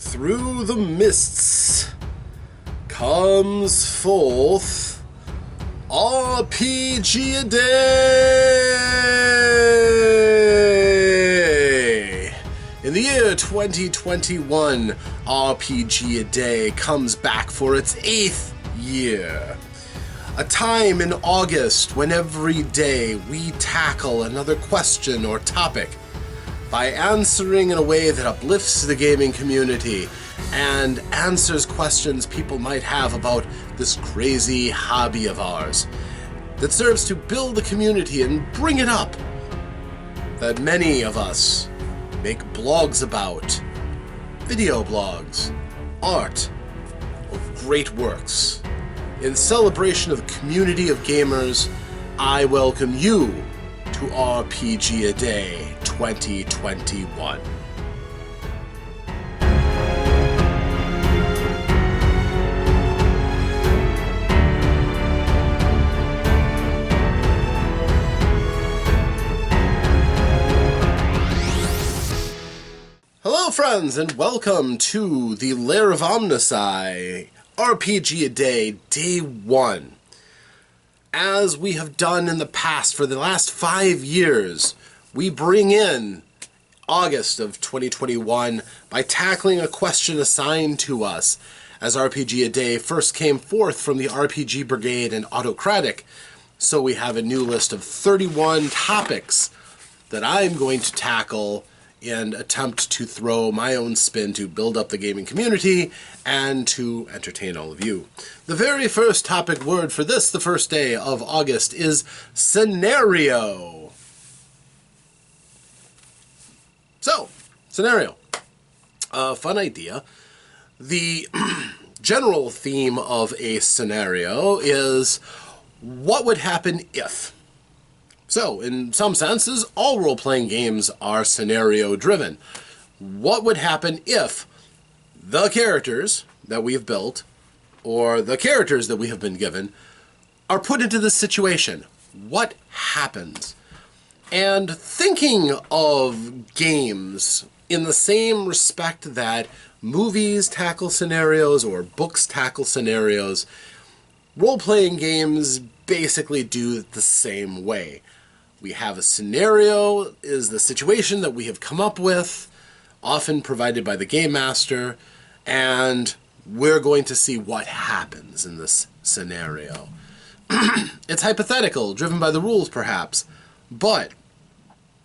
Through the mists comes forth RPGaDay! In the year 2021, RPGaDay comes back for its 8th year. A time in August when every day we tackle another question or topic by answering in a way that uplifts the gaming community and answers questions people might have about this crazy hobby of ours that serves to build the community and bring it up, that many of us make blogs about, video blogs, art, or great works. In celebration of the community of gamers, I welcome you to RPGaDay 2021. Hello friends, and welcome to the Lair of Omnisci, RPGaDay Day 1. As we have done in the past for the last 5 years, we bring in August of 2021 by tackling a question assigned to us, as RPGaDay first came forth from the RPG Brigade and Autocratic. So we have a new list of 31 topics that I'm going to tackle and attempt to throw my own spin to build up the gaming community and to entertain all of you. The very first topic word for this, the first day of August, is scenario. So, scenario. Fun idea. The general theme of a scenario is what would happen if. So, in some senses, all role-playing games are scenario-driven. What would happen if the characters that we have built, or the characters that we have been given, are put into this situation? What happens? And thinking of games in the same respect that movies tackle scenarios or books tackle scenarios, role-playing games basically do it the same way. We have a scenario, is the situation that we have come up with, often provided by the game master, and we're going to see what happens in this scenario. It's hypothetical, driven by the rules perhaps, but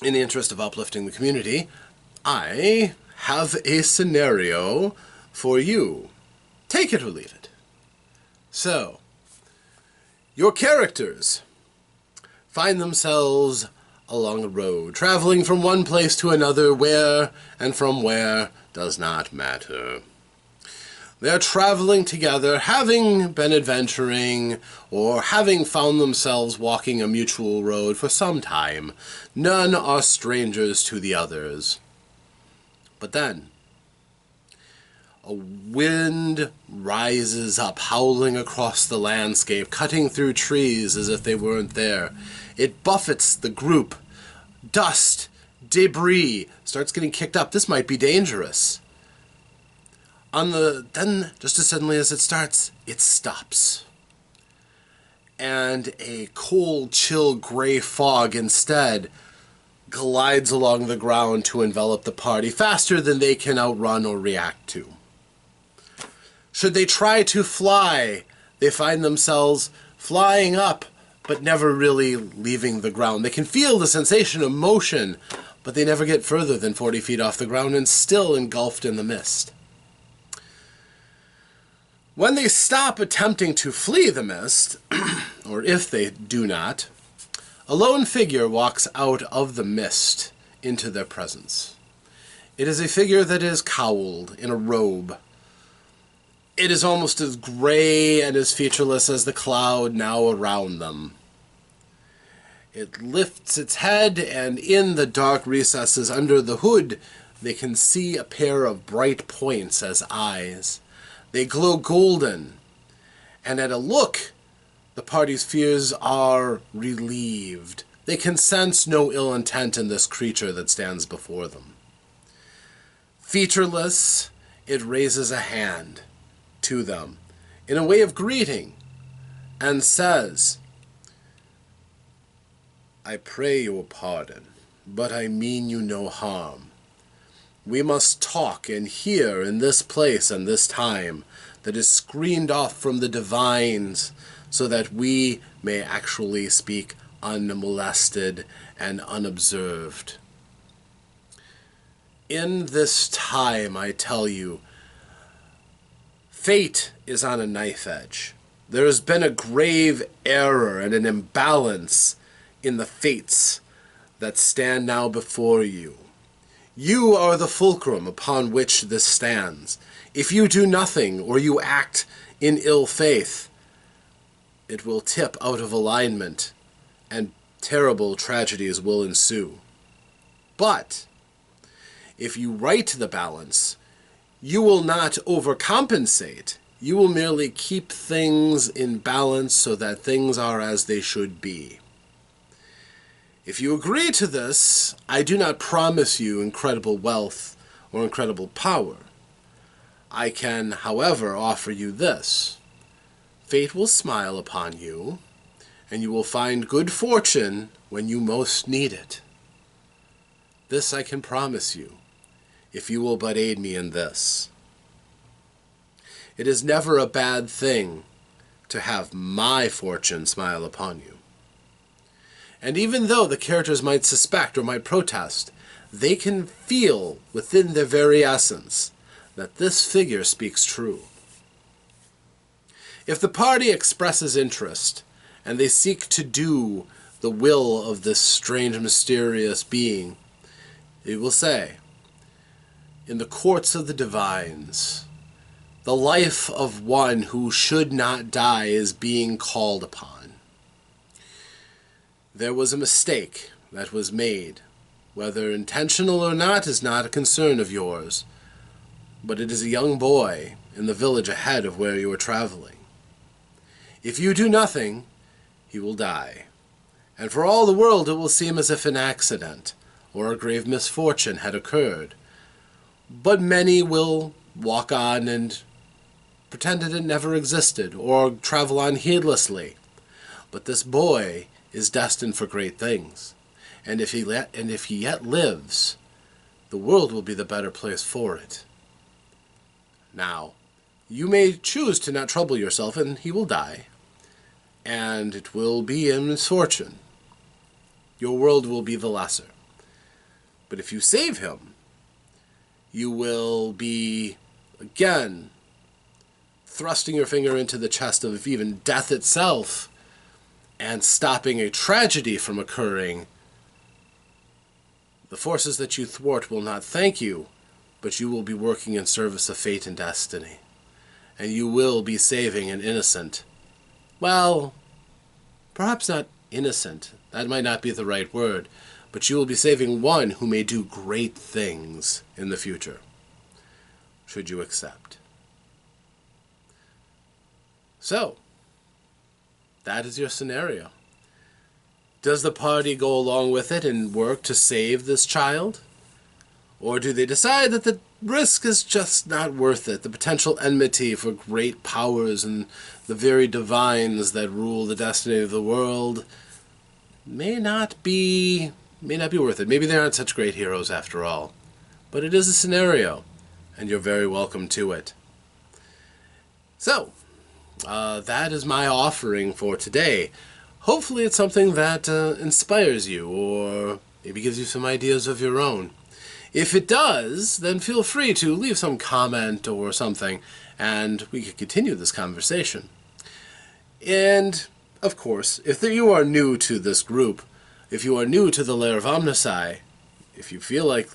in the interest of uplifting the community, I have a scenario for you. Take it or leave it. So, your characters find themselves along a road, traveling from one place to another. Where and from where does not matter. They're traveling together, having been adventuring, or having found themselves walking a mutual road for some time. None are strangers to the others. But then, a wind rises up, howling across the landscape, cutting through trees as if they weren't there. It buffets the group. Dust, debris starts getting kicked up. This might be dangerous. Then, just as suddenly as it starts, it stops. And a cold, chill, gray fog instead glides along the ground to envelop the party faster than they can outrun or react to. Should they try to fly, they find themselves flying up, but never really leaving the ground. They can feel the sensation of motion, but they never get further than 40 feet off the ground and still engulfed in the mist. When they stop attempting to flee the mist, or if they do not, a lone figure walks out of the mist into their presence. It is a figure that is cowled in a robe. It is almost as gray and as featureless as the cloud now around them. It lifts its head, and in the dark recesses under the hood, they can see a pair of bright points as eyes. They glow golden, and at a look, the party's fears are relieved. They can sense no ill intent in this creature that stands before them. Featureless, it raises a hand to them in a way of greeting and says, "I pray your pardon, but I mean you no harm. We must talk and hear in this place and this time that is screened off from the divines, so that we may actually speak unmolested and unobserved. In this time, I tell you, fate is on a knife edge. There has been a grave error and an imbalance in the fates that stand now before you. You are the fulcrum upon which this stands. If you do nothing or you act in ill faith, it will tip out of alignment and terrible tragedies will ensue. But if you right the balance, you will not overcompensate. You will merely keep things in balance so that things are as they should be. If you agree to this, I do not promise you incredible wealth or incredible power. I can, however, offer you this. Fate will smile upon you, and you will find good fortune when you most need it. This I can promise you, if you will but aid me in this. It is never a bad thing to have my fortune smile upon you. And even though the characters might suspect or might protest, they can feel within their very essence that this figure speaks true. If the party expresses interest, and they seek to do the will of this strange, mysterious being, it will say, in the courts of the divines, the life of one who should not die is being called upon. There was a mistake that was made. Whether intentional or not is not a concern of yours, but it is a young boy in the village ahead of where you are traveling. If you do nothing, he will die, and for all the world it will seem as if an accident or a grave misfortune had occurred. But many will walk on and pretend that it never existed, or travel on heedlessly. But this boy is destined for great things, and if he yet lives, the world will be the better place for it. Now, you may choose to not trouble yourself, and he will die, and it will be a misfortune. Your world will be the lesser. But if you save him, you will be, again, thrusting your finger into the chest of even death itself and stopping a tragedy from occurring. The forces that you thwart will not thank you, but you will be working in service of fate and destiny. And you will be saving an innocent. Well, perhaps not innocent. That might not be the right word. But you will be saving one who may do great things in the future, should you accept. So, that is your scenario. Does the party go along with it and work to save this child? Or do they decide that the risk is just not worth it? The potential enmity for great powers and the very divines that rule the destiny of the world may not be worth it. Maybe they aren't such great heroes after all. But it is a scenario, and you're very welcome to it. So, that is my offering for today. Hopefully it's something that inspires you, or maybe gives you some ideas of your own. If it does, then feel free to leave some comment or something, and we could continue this conversation. And, of course, if you are new to this group, if you are new to the Lair of Omnici, if you feel like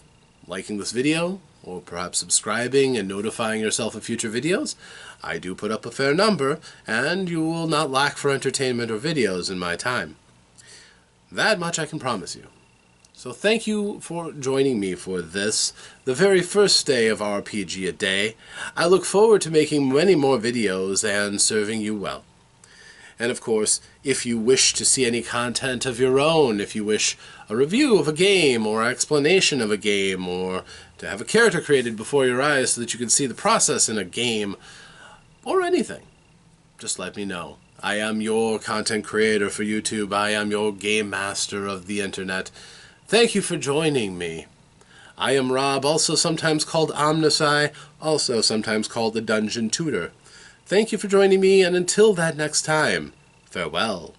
liking this video, or perhaps subscribing and notifying yourself of future videos, I do put up a fair number, and you will not lack for entertainment or videos in my time. That much I can promise you. So thank you for joining me for this, the very first day of RPGaDay. I look forward to making many more videos and serving you well. And of course, if you wish to see any content of your own, if you wish a review of a game or explanation of a game, or to have a character created before your eyes so that you can see the process in a game, or anything, just let me know. I am your content creator for YouTube. I am your game master of the internet. Thank you for joining me. I am Rob, also sometimes called Omnisci, also sometimes called the Dungeon Tutor. Thank you for joining me, and until that next time, farewell.